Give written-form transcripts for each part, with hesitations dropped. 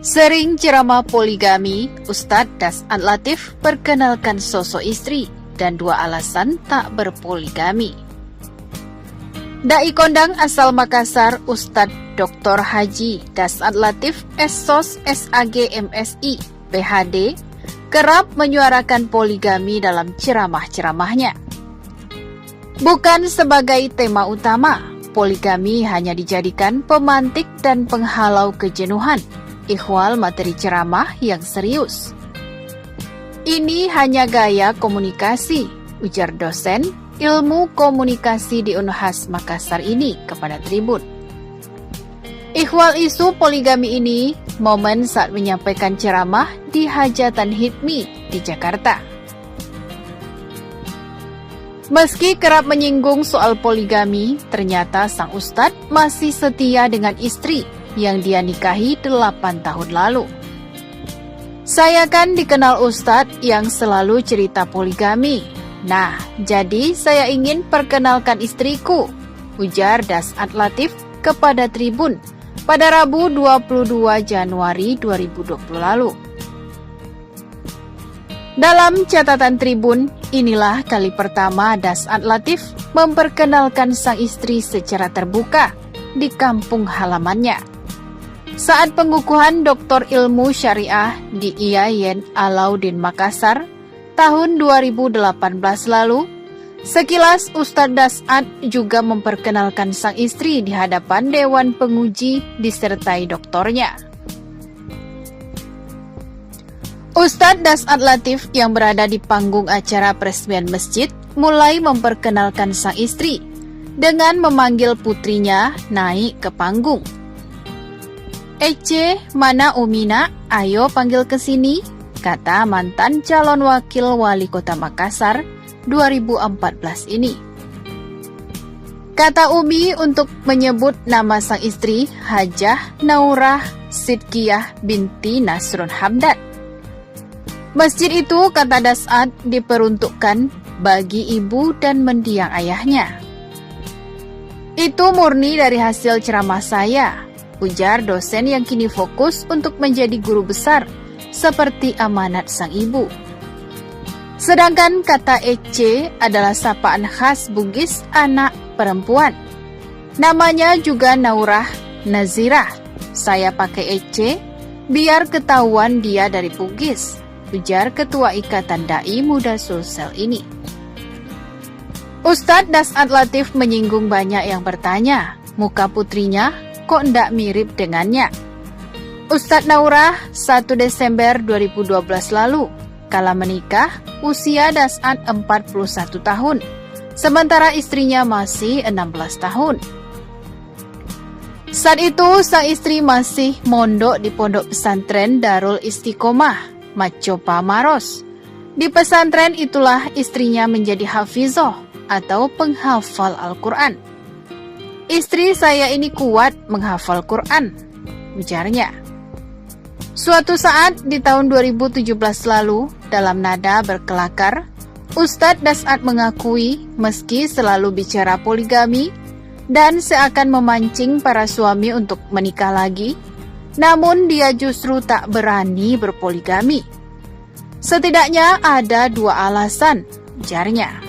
Sering ceramah poligami, Ustadz Das'ad Latif perkenalkan sosok istri dan 2 alasan tak berpoligami. Dai kondang asal Makassar, Ustadz Dr. Haji Das'ad Latif SSOS SAG MSI PhD kerap menyuarakan poligami dalam ceramah-ceramahnya. Bukan sebagai tema utama, poligami hanya dijadikan pemantik dan penghalau kejenuhan ihwal materi ceramah yang serius. Ini hanya gaya komunikasi, ujar dosen ilmu komunikasi di Unhas Makassar ini kepada Tribun. Ihwal isu poligami ini momen saat menyampaikan ceramah di Hajatan HIPMI di Jakarta. Meski kerap menyinggung soal poligami, ternyata sang ustadz masih setia dengan istri yang dia nikahi 8 tahun lalu. Saya kan dikenal ustadz yang selalu cerita poligami. Nah, jadi saya ingin perkenalkan istriku, ujar Das'ad Latif kepada Tribun pada Rabu 22 Januari 2020 lalu. Dalam catatan Tribun, inilah kali pertama Das'ad Latif memperkenalkan sang istri secara terbuka di kampung halamannya. Saat pengukuhan Doktor Ilmu Syariah di IAIN Alauddin Makassar tahun 2018 lalu, sekilas Ustadz Das'ad juga memperkenalkan sang istri di hadapan Dewan Penguji disertai doktornya. Ustadz Das'ad Latif yang berada di panggung acara peresmian masjid mulai memperkenalkan sang istri dengan memanggil putrinya naik ke panggung. "Ece, mana Umina? Ayo panggil ke sini," kata mantan calon wakil wali kota Makassar 2014 ini. Kata Umi untuk menyebut nama sang istri Hajah Naurah Sidkiyah binti Nasrun Hamdan. Masjid itu, kata Das'ad, diperuntukkan bagi ibu dan mendiang ayahnya. "Itu murni dari hasil ceramah saya," ujar dosen yang kini fokus untuk menjadi guru besar seperti amanat sang ibu. Sedangkan kata Ece adalah sapaan khas Bugis anak perempuan. Namanya juga Naurah Nazirah. "Saya pakai Ece biar ketahuan dia dari Bugis," ujar Ketua Ikatan Dai Muda Sulsel ini. Ustadz Das'ad Latif menyinggung banyak yang bertanya, muka putrinya kok ndak mirip dengannya. Ustadz Naurah 1 Desember 2012 lalu, kala menikah, usia Das'ad 41 tahun, sementara istrinya masih 16 tahun. Saat itu, sang istri masih mondok di pondok pesantren Darul Istiqomah, Macopa Maros. Di pesantren itulah istrinya menjadi hafizoh atau penghafal Al-Quran. "Istri saya ini kuat menghafal Quran," ujarnya. Suatu saat di tahun 2017 lalu, dalam nada berkelakar, Ustadz Das'ad mengakui meski selalu bicara poligami dan seakan memancing para suami untuk menikah lagi, namun dia justru tak berani berpoligami. Setidaknya ada 2 alasan, ujarnya.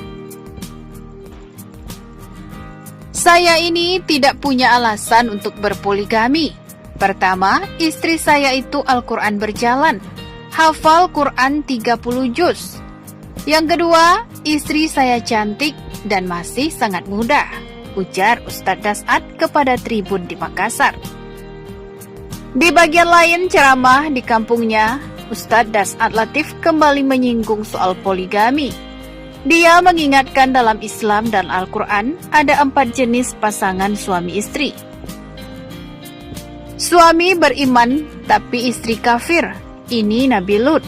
"Saya ini tidak punya alasan untuk berpoligami. Pertama, istri saya itu Al-Quran berjalan, hafal Quran 30 juz. Yang kedua, istri saya cantik dan masih sangat muda," ujar Ustadz Das'ad kepada Tribun di Makassar. Di bagian lain ceramah di kampungnya, Ustadz Das'ad Latif kembali menyinggung soal poligami. Dia mengingatkan dalam Islam dan Al-Quran ada 4 jenis pasangan suami istri. Suami beriman tapi istri kafir, ini Nabi Lut.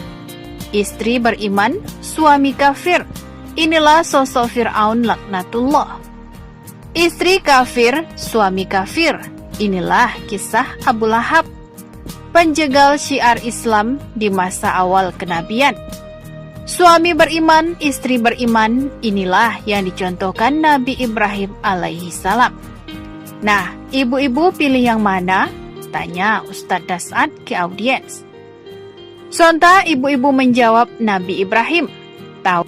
Istri beriman, suami kafir, inilah sosok Fir'aun laknatullah. Istri kafir, suami kafir, inilah kisah Abu Lahab, penjegal syiar Islam di masa awal kenabian. Suami beriman, istri beriman, inilah yang dicontohkan Nabi Ibrahim alaihi salam. Nah, ibu-ibu pilih yang mana? tanya Ustadz Das'ad ke audiens. Sontak ibu-ibu menjawab Nabi Ibrahim. Tahu.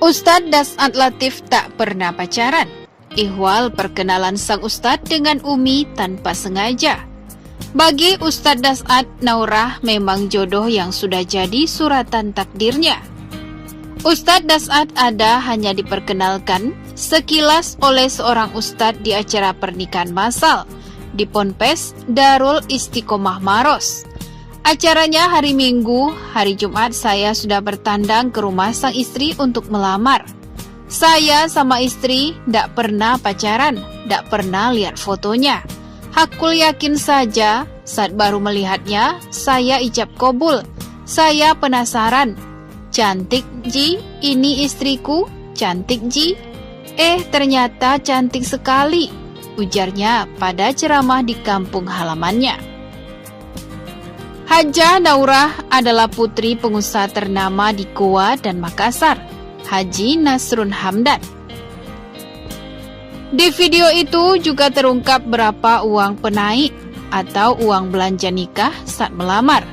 Ustadz Das'ad Latif tak pernah pacaran. Ihwal perkenalan sang Ustadz dengan Umi tanpa sengaja. Bagi Ustadz Das'ad, Naurah memang jodoh yang sudah jadi suratan takdirnya. Ustadz Das'ad ada hanya diperkenalkan sekilas oleh seorang ustadz di acara pernikahan massal di Ponpes Darul Istiqomah Maros. Acaranya hari Minggu, hari Jumat saya sudah bertandang ke rumah sang istri untuk melamar. Saya sama istri ndak pernah pacaran, ndak pernah lihat fotonya. Hakul yakin saja saat baru melihatnya, saya ijab kabul. Saya penasaran. Cantik Ji, ini istriku, cantik Ji. Ternyata cantik sekali, ujarnya pada ceramah di kampung halamannya. Hajah Naurah adalah putri pengusaha ternama di Goa dan Makassar, Haji Nasrun Hamdan. Di video itu juga terungkap berapa uang penaik atau uang belanja nikah saat melamar.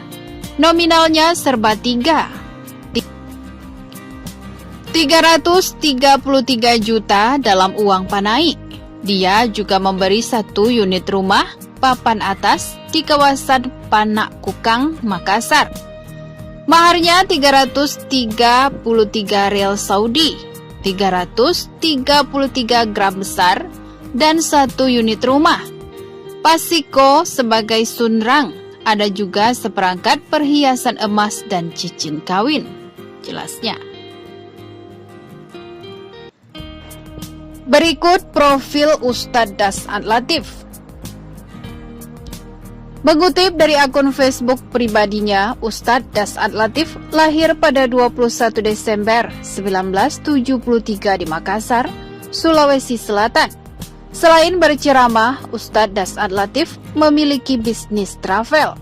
Nominalnya serba 333 juta dalam uang panaik. Dia juga memberi 1 unit rumah papan atas di kawasan Panak Kukang, Makassar. Maharnya 333 rial Saudi, 333 gram besar, dan 1 unit rumah. Pasiko sebagai sunrang, ada juga seperangkat perhiasan emas dan cincin kawin. Jelasnya. Berikut profil Ustadz Das'ad Latif. Mengutip dari akun Facebook pribadinya, Ustadz Das'ad Latif lahir pada 21 Desember 1973 di Makassar, Sulawesi Selatan. Selain berceramah, Ustadz Das'ad Latif memiliki bisnis travel.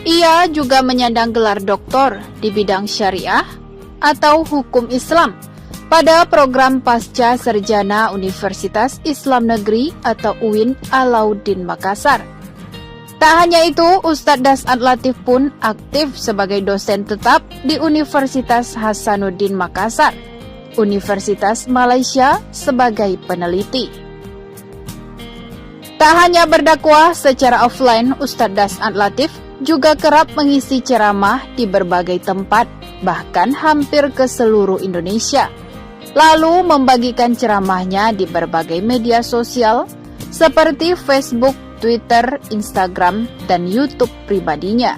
Ia juga menyandang gelar doktor di bidang syariah atau hukum Islam pada program Pasca Sarjana Universitas Islam Negeri atau UIN Alauddin Makassar. Tak hanya itu, Ustadz Das'ad Latif pun aktif sebagai dosen tetap di Universitas Hasanuddin Makassar, Universitas Malaysia sebagai peneliti. Tak hanya berdakwah secara offline, Ustadz Das'ad Latif juga kerap mengisi ceramah di berbagai tempat, bahkan hampir ke seluruh Indonesia. Lalu membagikan ceramahnya di berbagai media sosial seperti Facebook, Twitter, Instagram, dan YouTube pribadinya.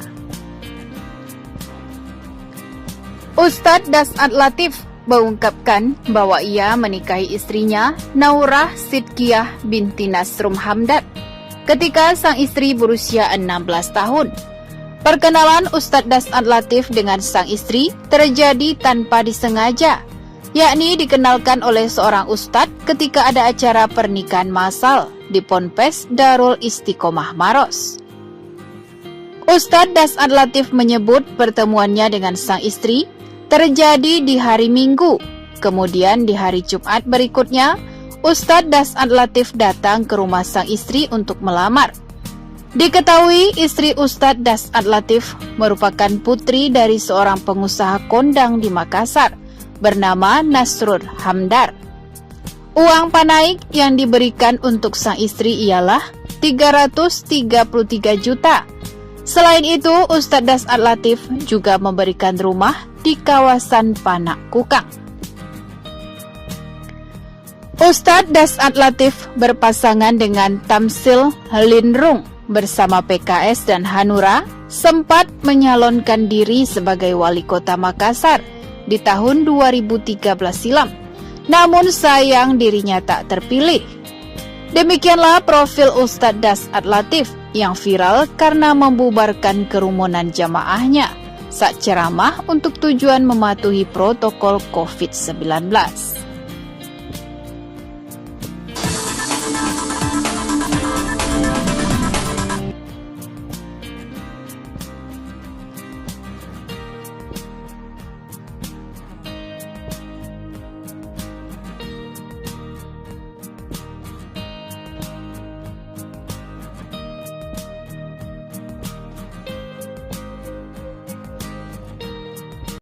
Ustadz Das'ad Latif mengungkapkan bahwa ia menikahi istrinya Naurah Sidkiyah binti Nasrum Hamdan ketika sang istri berusia 16 tahun. Perkenalan Ustadz Das'ad Latif dengan sang istri terjadi tanpa disengaja, yakni dikenalkan oleh seorang ustadz ketika ada acara pernikahan massal di Ponpes Darul Istiqomah Maros. Ustadz Das'ad Latif menyebut pertemuannya dengan sang istri terjadi di hari Minggu. Kemudian di hari Jumat berikutnya, Ustadz Das'ad Latif datang ke rumah sang istri untuk melamar. Diketahui istri Ustadz Das'ad Latif merupakan putri dari seorang pengusaha kondang di Makassar bernama Nasrun Hamdan. Uang panaik yang diberikan untuk sang istri ialah 333 juta. Selain itu, Ustadz Das'ad Latif juga memberikan rumah di kawasan Panak Kukang. Ustadz Das'ad Latif berpasangan dengan Tamsil Linrung bersama PKS dan Hanura sempat menyalonkan diri sebagai wali kota Makassar di tahun 2013 silam. Namun sayang dirinya tak terpilih. Demikianlah profil Ustadz Das'ad Latif yang viral karena membubarkan kerumunan jamaahnya saat ceramah untuk tujuan mematuhi protokol COVID-19.